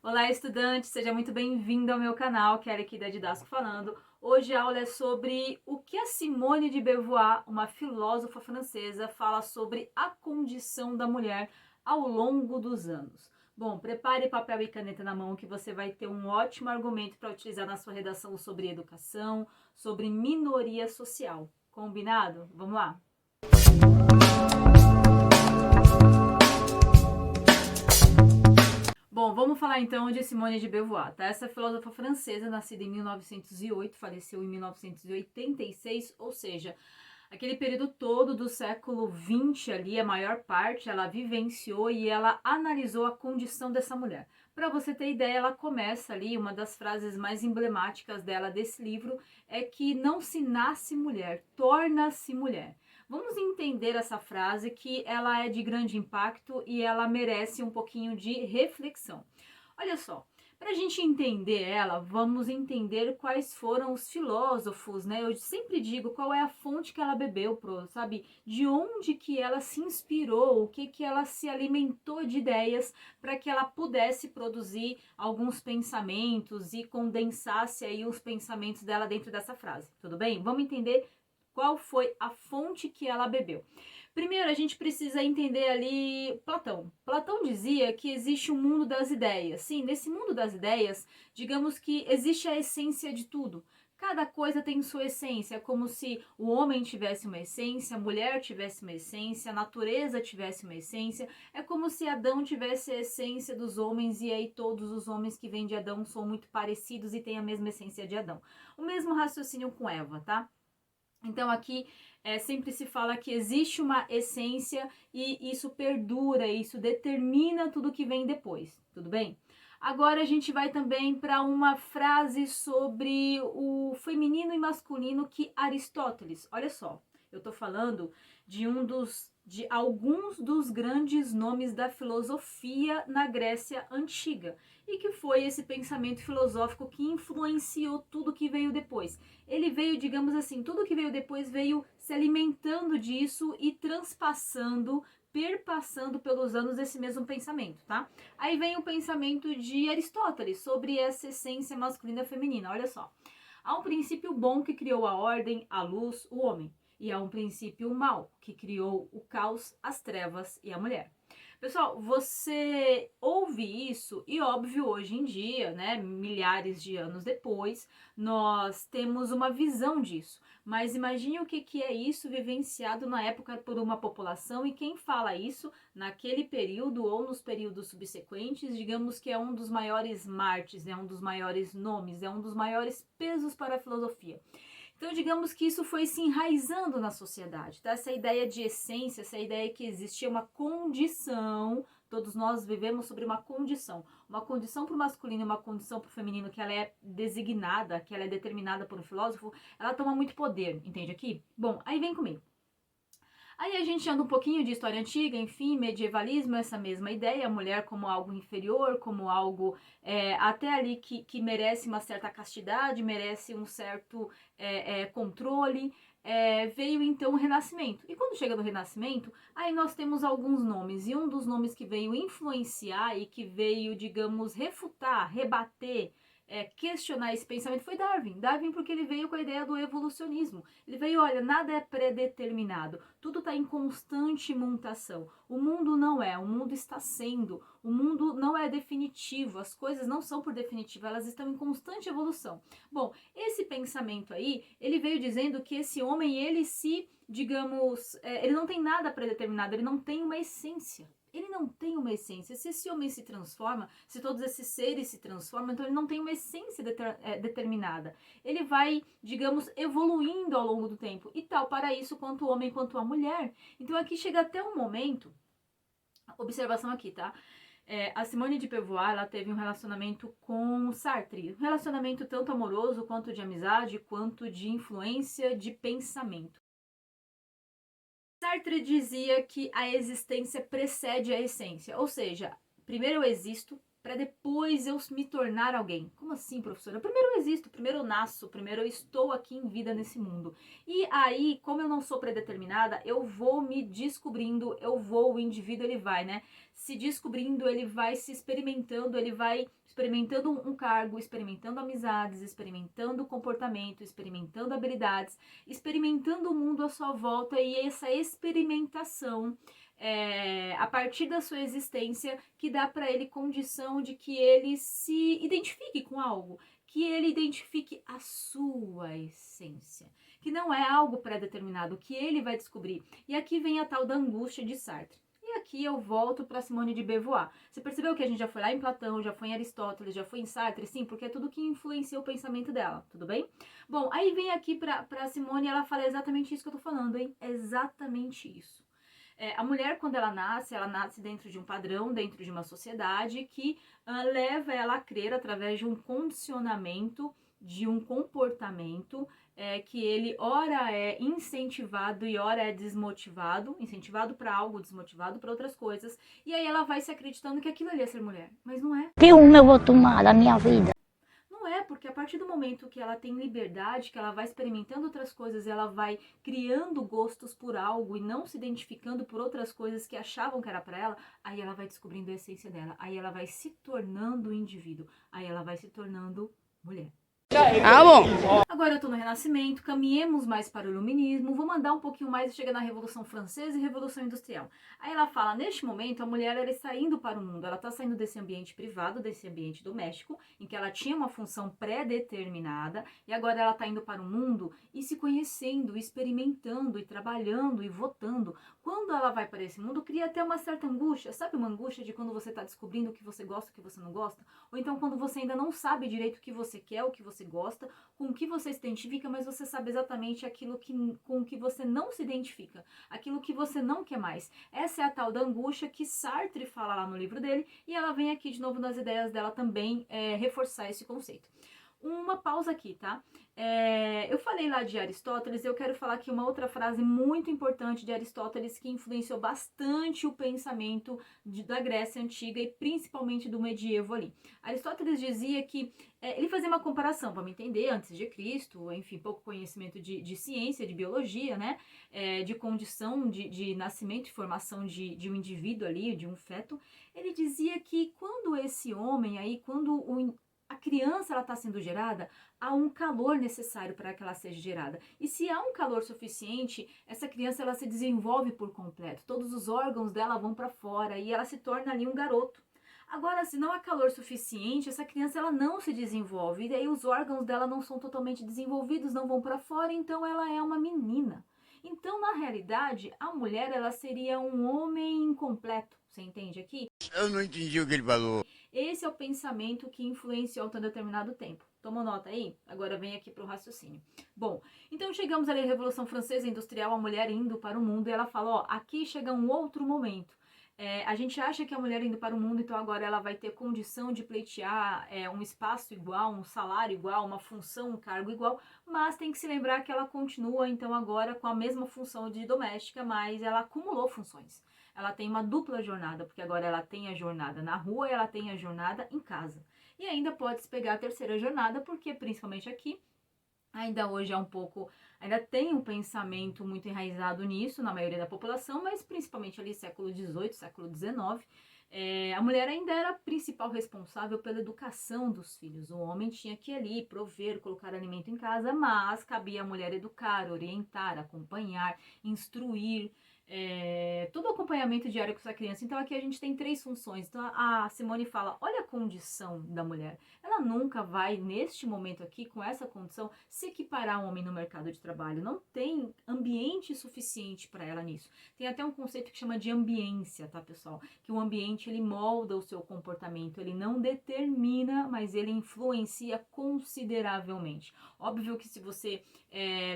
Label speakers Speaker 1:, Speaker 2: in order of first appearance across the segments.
Speaker 1: Olá, estudante, seja muito bem-vindo ao meu canal, Kelly aqui da Didasco falando. Hoje a aula é sobre o que a Simone de Beauvoir, uma filósofa francesa, fala sobre a condição da mulher ao longo dos anos. Bom, prepare papel e caneta na mão que você vai ter um ótimo argumento para utilizar na sua redação sobre educação, sobre minoria social. Combinado? Vamos lá! Bom, vamos falar então de Simone de Beauvoir, tá? Essa filósofa francesa, nascida em 1908, faleceu em 1986, ou seja, aquele período todo do século XX ali, a maior parte, ela vivenciou e ela analisou a condição dessa mulher. Para você ter ideia, ela começa ali, uma das frases mais emblemáticas dela desse livro é que não se nasce mulher, torna-se mulher. Vamos entender essa frase que ela é de grande impacto e ela merece um pouquinho de reflexão. Olha só, para a gente entender ela, vamos entender quais foram os filósofos, né? Eu sempre digo qual é a fonte que ela bebeu, sabe? De onde que ela se inspirou, o que ela se alimentou de ideias para que ela pudesse produzir alguns pensamentos e condensasse aí os pensamentos dela dentro dessa frase, tudo bem? Vamos entender qual foi a fonte que ela bebeu. Primeiro, a gente precisa entender ali Platão. Platão dizia que existe um mundo das ideias. Sim, nesse mundo das ideias, digamos que existe a essência de tudo. Cada coisa tem sua essência, é como se o homem tivesse uma essência, a mulher tivesse uma essência, a natureza tivesse uma essência. É como se Adão tivesse a essência dos homens e aí todos os homens que vêm de Adão são muito parecidos e têm a mesma essência de Adão. O mesmo raciocínio com Eva, tá? Então aqui sempre se fala que existe uma essência e isso perdura, isso determina tudo que vem depois, tudo bem? Agora a gente vai também para uma frase sobre o feminino e masculino que Aristóteles, olha só, eu tô falando de alguns dos grandes nomes da filosofia na Grécia Antiga e que foi esse pensamento filosófico que influenciou tudo que veio depois. Ele veio, digamos assim, tudo que veio depois veio se alimentando disso e transpassando, perpassando pelos anos esse mesmo pensamento, tá? Aí vem o pensamento de Aristóteles sobre essa essência masculina e feminina, olha só. Há um princípio bom que criou a ordem, a luz, o homem. E há um princípio mau que criou o caos, as trevas e a mulher. Pessoal, você ouve isso e óbvio hoje em dia, né, milhares de anos depois, nós temos uma visão disso. Mas imagine o que é isso vivenciado na época por uma população e quem fala isso naquele período ou nos períodos subsequentes, digamos que é um dos maiores mártires, é um dos maiores nomes, é um dos maiores pesos para a filosofia. Então, digamos que isso foi se enraizando na sociedade, tá? Essa ideia de essência, essa ideia que existia uma condição, todos nós vivemos sobre uma condição para o masculino e uma condição para o feminino que ela é designada, que ela é determinada por um filósofo, ela toma muito poder, entende aqui? Bom, aí vem comigo. Aí a gente anda um pouquinho de história antiga, enfim, medievalismo, essa mesma ideia, a mulher como algo inferior, como algo até ali que merece uma certa castidade, merece um certo controle. Veio então o Renascimento. E quando chega no Renascimento, aí nós temos alguns nomes. E um dos nomes que veio influenciar e que veio, digamos, refutar, rebater, questionar esse pensamento foi Darwin. Darwin porque ele veio com a ideia do evolucionismo. Ele veio, olha, nada é predeterminado, tudo está em constante mutação. O mundo não é, o mundo está sendo, o mundo não é definitivo, as coisas não são por definitivo, elas estão em constante evolução. Bom, esse pensamento aí, ele veio dizendo que esse homem, ele se, digamos, ele não tem nada predeterminado, ele não tem uma essência. Ele não tem uma essência. Se esse homem se transforma, se todos esses seres se transformam, então ele não tem uma essência determinada. Ele vai, digamos, evoluindo ao longo do tempo. E tal para isso quanto o homem quanto a mulher. Então aqui chega até um momento, observação aqui, tá? A Simone de Beauvoir, ela teve um relacionamento com Sartre. Um relacionamento tanto amoroso, quanto de amizade, quanto de influência de pensamento. Sartre dizia que a existência precede a essência, ou seja, primeiro eu existo, para depois eu me tornar alguém. Como assim, professora? Primeiro eu existo, primeiro eu nasço, primeiro eu estou aqui em vida nesse mundo. E aí, como eu não sou predeterminada, eu vou me descobrindo, o indivíduo ele vai, né? Se descobrindo, ele vai se experimentando, ele vai experimentando um cargo, experimentando amizades, experimentando comportamento, experimentando habilidades, experimentando o mundo à sua volta, e essa experimentação a partir da sua existência que dá para ele condição de que ele se identifique com algo, que ele identifique a sua essência, que não é algo pré-determinado, que ele vai descobrir. E aqui vem a tal da angústia de Sartre. E aqui eu volto para Simone de Beauvoir. Você percebeu que a gente já foi lá em Platão, já foi em Aristóteles, já foi em Sartre? Sim, porque é tudo que influencia o pensamento dela, tudo bem? Bom, aí vem aqui para Simone, ela fala exatamente isso que eu tô falando, hein? Exatamente isso. A mulher, quando ela nasce dentro de um padrão, dentro de uma sociedade que leva ela a crer através de um condicionamento, de um comportamento que ele ora é incentivado e ora é desmotivado, incentivado para algo, desmotivado para outras coisas, e aí ela vai se acreditando que aquilo ali é ser mulher, mas não é.
Speaker 2: Que rumo eu vou tomar da minha vida?
Speaker 1: Não é, porque a partir do momento que ela tem liberdade, que ela vai experimentando outras coisas, ela vai criando gostos por algo e não se identificando por outras coisas que achavam que era para ela, aí ela vai descobrindo a essência dela, aí ela vai se tornando indivíduo, aí ela vai se tornando mulher.
Speaker 2: Ah, bom.
Speaker 1: Agora eu tô no Renascimento, caminhemos mais para o Iluminismo, vou mandar um pouquinho mais e chega na Revolução Francesa e Revolução Industrial. Aí ela fala, neste momento a mulher ela está indo para o mundo, ela está saindo desse ambiente privado, desse ambiente doméstico, em que ela tinha uma função pré-determinada, e agora ela está indo para o mundo e se conhecendo, experimentando e trabalhando e votando. Quando ela vai para esse mundo, cria até uma certa angústia, sabe uma angústia de quando você está descobrindo o que você gosta, o que você não gosta? Ou então quando você ainda não sabe direito o que você quer, o que você gosta, com o que você se identifica, mas você sabe exatamente aquilo com o que você não se identifica, aquilo que você não quer mais. Essa é a tal da angústia que Sartre fala lá no livro dele, e ela vem aqui de novo nas ideias dela também reforçar esse conceito. Uma pausa aqui, tá? Eu falei lá de Aristóteles, eu quero falar aqui uma outra frase muito importante de Aristóteles que influenciou bastante o pensamento da Grécia Antiga e principalmente do medievo ali. Aristóteles dizia que, ele fazia uma comparação, para me entender, antes de Cristo, enfim, pouco conhecimento de ciência, de biologia, né? De condição de nascimento e formação de um indivíduo ali, de um feto. Ele dizia que quando esse homem aí, quando a criança está sendo gerada, há um calor necessário para que ela seja gerada. E se há um calor suficiente, essa criança ela se desenvolve por completo. Todos os órgãos dela vão para fora e ela se torna ali um garoto. Agora, se não há calor suficiente, essa criança ela não se desenvolve. E daí os órgãos dela não são totalmente desenvolvidos, não vão para fora, então ela é uma menina. Então, na realidade, a mulher ela seria um homem incompleto. Você entende aqui?
Speaker 3: Eu não entendi o que ele falou.
Speaker 1: Esse é o pensamento que influenciou um determinado tempo. Toma nota aí? Agora vem aqui para o raciocínio. Bom, então chegamos ali à Revolução Francesa Industrial, a mulher indo para o mundo, e ela fala, ó, aqui chega um outro momento. A gente acha que a mulher indo para o mundo, então agora ela vai ter condição de pleitear um espaço igual, um salário igual, uma função, um cargo igual, mas tem que se lembrar que ela continua, então, agora com a mesma função de doméstica, mas ela acumulou funções. Ela tem uma dupla jornada, porque agora ela tem a jornada na rua e ela tem a jornada em casa. E ainda pode se pegar a terceira jornada, porque principalmente aqui, ainda hoje é um pouco, ainda tem um pensamento muito enraizado nisso na maioria da população, mas principalmente ali século XVIII, século XIX, a mulher ainda era a principal responsável pela educação dos filhos. O homem tinha que ir ali prover, colocar alimento em casa, mas cabia à mulher educar, orientar, acompanhar, instruir, todo o acompanhamento diário com essa criança. Então aqui a gente tem 3 funções. Então a Simone fala, olha a condição da mulher. Ela nunca vai, neste momento aqui, com essa condição, se equiparar ao homem no mercado de trabalho. Não tem ambiente suficiente para ela nisso. Tem até um conceito que chama de ambiência, tá, pessoal? Que o ambiente, ele molda o seu comportamento. Ele não determina, mas ele influencia consideravelmente. Óbvio que se você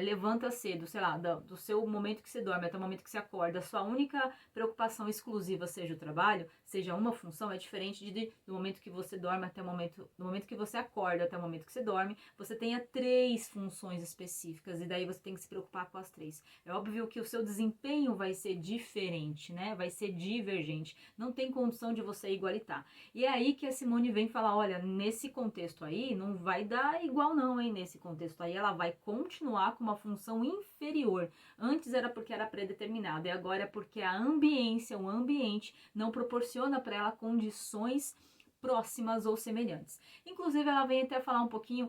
Speaker 1: levanta cedo, sei lá, do seu momento que você dorme até o momento que você acorda, a sua única preocupação exclusiva seja o trabalho, seja uma função, é diferente do momento que você dorme até do momento que você acorda até o momento que você dorme, você tenha 3 funções específicas, e daí você tem que se preocupar com as 3. É óbvio que o seu desempenho vai ser diferente, né? Vai ser divergente. Não tem condição de você igualitar. E é aí que a Simone vem falar, olha, nesse contexto aí, não vai dar igual não, hein? Nesse contexto aí, ela vai continuar com uma função inferior. Antes era porque era predeterminado, e agora é porque a ambiência, o ambiente, não proporciona para ela condições próximas ou semelhantes. Inclusive, ela vem até falar um pouquinho,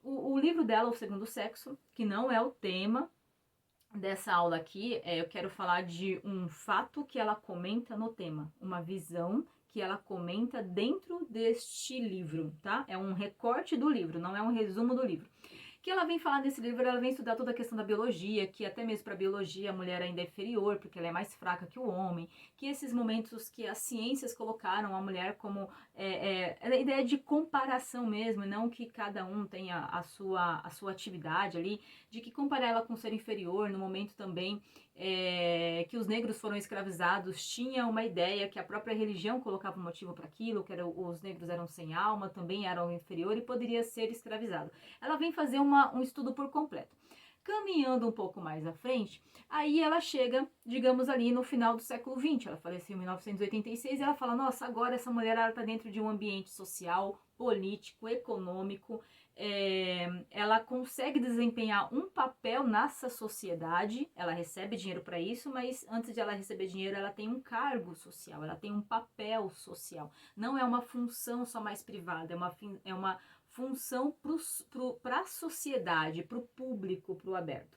Speaker 1: o livro dela, O Segundo Sexo, que não é o tema dessa aula aqui, eu quero falar de um fato que ela comenta no tema, uma visão que ela comenta dentro deste livro, tá? É um recorte do livro, não é um resumo do livro. Que ela vem falar nesse livro, ela vem estudar toda a questão da biologia, que até mesmo para a biologia a mulher ainda é inferior, porque ela é mais fraca que o homem, que esses momentos que as ciências colocaram a mulher como a ideia de comparação mesmo, não que cada um tenha a sua atividade ali, de que comparar ela com o ser inferior, no momento também que os negros foram escravizados, tinha uma ideia que a própria religião colocava um motivo para aquilo, que os negros eram sem alma, também eram inferior e poderia ser escravizado. Ela vem fazer um estudo por completo. Caminhando um pouco mais à frente, aí ela chega, digamos ali no final do século XX, ela faleceu em 1986, e ela fala, nossa, agora essa mulher está dentro de um ambiente social, político, econômico, ela consegue desempenhar um papel nessa sociedade, ela recebe dinheiro para isso, mas antes de ela receber dinheiro, ela tem um cargo social, ela tem um papel social, não é uma função só mais privada, é uma função para a sociedade, para o público, para o aberto.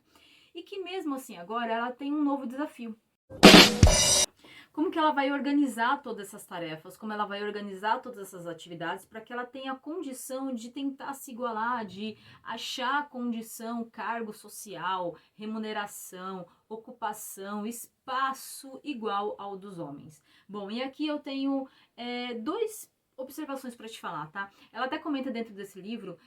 Speaker 1: E que mesmo assim agora ela tem um novo desafio. Como que ela vai organizar todas essas tarefas, como ela vai organizar todas essas atividades para que ela tenha a condição de tentar se igualar, de achar condição, cargo social, remuneração, ocupação, espaço igual ao dos homens. Bom, e aqui eu tenho 2 observações para te falar, tá? Ela até comenta dentro desse livro,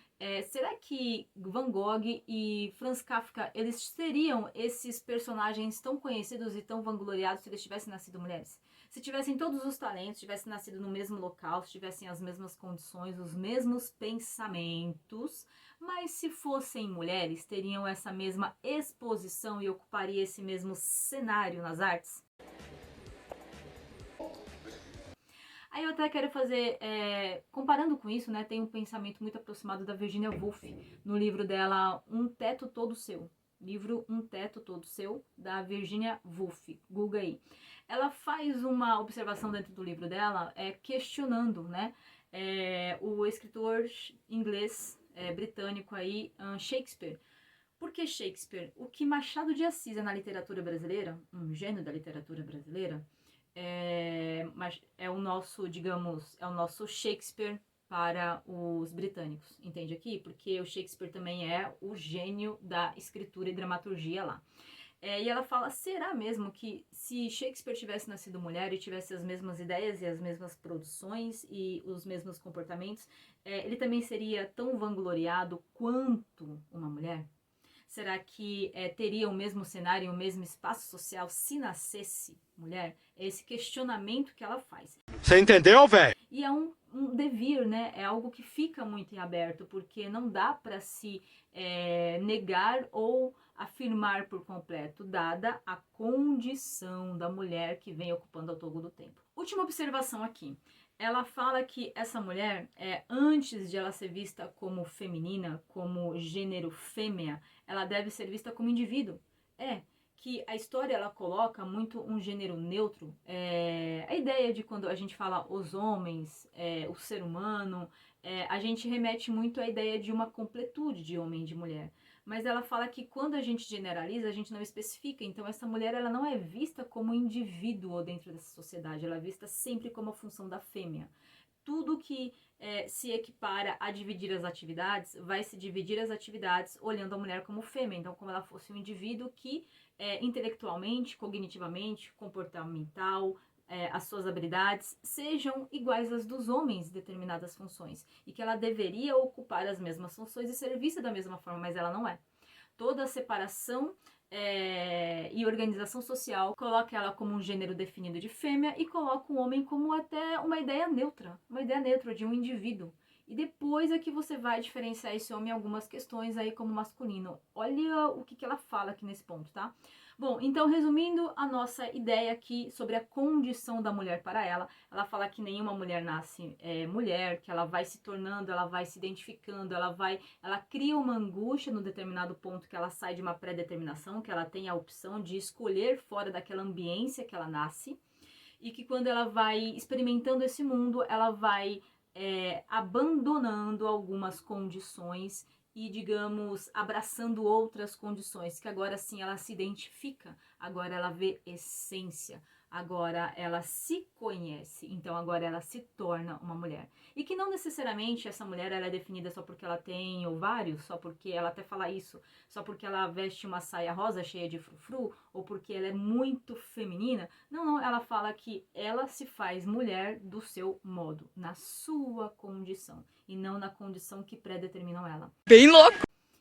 Speaker 1: será que Van Gogh e Franz Kafka, eles seriam esses personagens tão conhecidos e tão vangloriados se eles tivessem nascido mulheres? Se tivessem todos os talentos, tivessem nascido no mesmo local, se tivessem as mesmas condições, os mesmos pensamentos, mas se fossem mulheres, teriam essa mesma exposição e ocupariam esse mesmo cenário nas artes? Aí eu até quero fazer, comparando com isso, né, tem um pensamento muito aproximado da Virginia Woolf, no livro dela Um Teto Todo Seu. Livro Um Teto Todo Seu, da Virginia Woolf. Google aí. Ela faz uma observação dentro do livro dela, questionando, né, o escritor inglês, britânico aí, Shakespeare. Por que Shakespeare? O que Machado de Assis é na literatura brasileira, um gênio da literatura brasileira, mas é o nosso, digamos, é o nosso Shakespeare para os britânicos, entende aqui? Porque o Shakespeare também é o gênio da escritura e dramaturgia lá. E ela fala, será mesmo que se Shakespeare tivesse nascido mulher e tivesse as mesmas ideias e as mesmas produções e os mesmos comportamentos, ele também seria tão vangloriado quanto uma mulher? Será que teria o mesmo cenário e o mesmo espaço social se nascesse mulher? É esse questionamento que ela faz.
Speaker 4: Você entendeu, velho?
Speaker 1: E é um devir, né? É algo que fica muito em aberto, porque não dá para se negar ou afirmar por completo, dada a condição da mulher que vem ocupando ao longo do tempo. Última observação aqui. Ela fala que essa mulher, antes de ela ser vista como feminina, como gênero fêmea, ela deve ser vista como indivíduo. Que a história ela coloca muito um gênero neutro. A ideia de quando a gente fala os homens, o ser humano, a gente remete muito à ideia de uma completude de homem e de mulher. Mas ela fala que quando a gente generaliza, a gente não especifica. Então essa mulher ela não é vista como indivíduo dentro dessa sociedade, ela é vista sempre como a função da fêmea. Tudo que se equipara a dividir as atividades, vai se dividir as atividades olhando a mulher como fêmea. Então como ela fosse um indivíduo que intelectualmente, cognitivamente, comportamental, as suas habilidades sejam iguais às dos homens em determinadas funções e que ela deveria ocupar as mesmas funções e ser vista da mesma forma, mas ela não é. toda a separação e organização social, coloca ela como um gênero definido de fêmea e coloca o homem como até uma ideia neutra de um indivíduo. E depois é que você vai diferenciar esse homem em algumas questões aí como masculino. Olha o que ela fala aqui nesse ponto, tá? Bom, então resumindo a nossa ideia aqui sobre a condição da mulher para ela fala que nenhuma mulher nasce mulher, que ela vai se tornando, ela vai se identificando, ela cria uma angústia no determinado ponto que ela sai de uma pré-determinação, que ela tem a opção de escolher fora daquela ambiência que ela nasce, e que quando ela vai experimentando esse mundo, ela vai abandonando algumas condições e, digamos, abraçando outras condições, que agora sim ela se identifica, agora ela vê essência, agora ela se conhece, então agora ela se torna uma mulher. E que não necessariamente essa mulher ela é definida só porque ela tem ovários, só porque ela até fala isso, só porque ela veste uma saia rosa cheia de frufru, ou porque ela é muito feminina. Não, ela fala que ela se faz mulher do seu modo, na sua condição, e não na condição que predeterminam ela.
Speaker 2: Bem louco!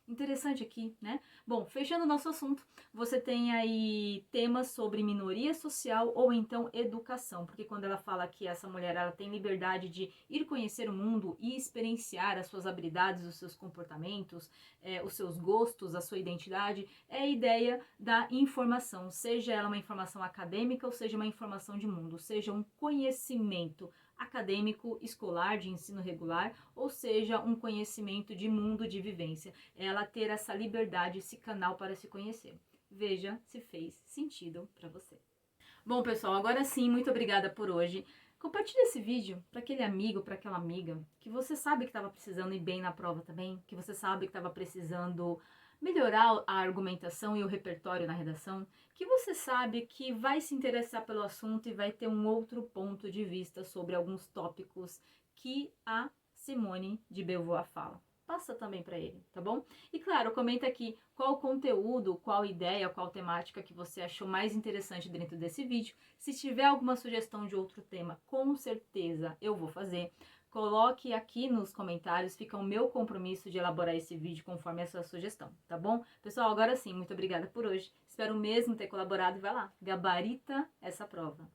Speaker 1: Interessante aqui, né? Bom, fechando o nosso assunto, você tem aí temas sobre minoria social ou então educação, porque quando ela fala que essa mulher ela tem liberdade de ir conhecer o mundo e experienciar as suas habilidades, os seus comportamentos, os seus gostos, a sua identidade, é a ideia da informação, seja ela uma informação acadêmica ou seja uma informação de mundo, seja um conhecimento acadêmico, escolar, de ensino regular, ou seja, um conhecimento de mundo, de vivência. Ela ter essa liberdade, esse canal para se conhecer. Veja se fez sentido para você. Bom, pessoal, agora sim, muito obrigada por hoje. Compartilhe esse vídeo para aquele amigo, para aquela amiga, que você sabe que estava precisando ir bem na prova também, que você sabe que estava precisando melhorar a argumentação e o repertório na redação, que você sabe que vai se interessar pelo assunto e vai ter um outro ponto de vista sobre alguns tópicos que a Simone de Beauvoir fala. Passa também para ele, tá bom? E claro, comenta aqui qual conteúdo, qual ideia, qual temática que você achou mais interessante dentro desse vídeo. Se tiver alguma sugestão de outro tema, com certeza eu vou fazer. Coloque aqui nos comentários, fica o meu compromisso de elaborar esse vídeo conforme a sua sugestão, tá bom? Pessoal, agora sim, muito obrigada por hoje. Espero mesmo ter colaborado e vai lá, gabarita essa prova.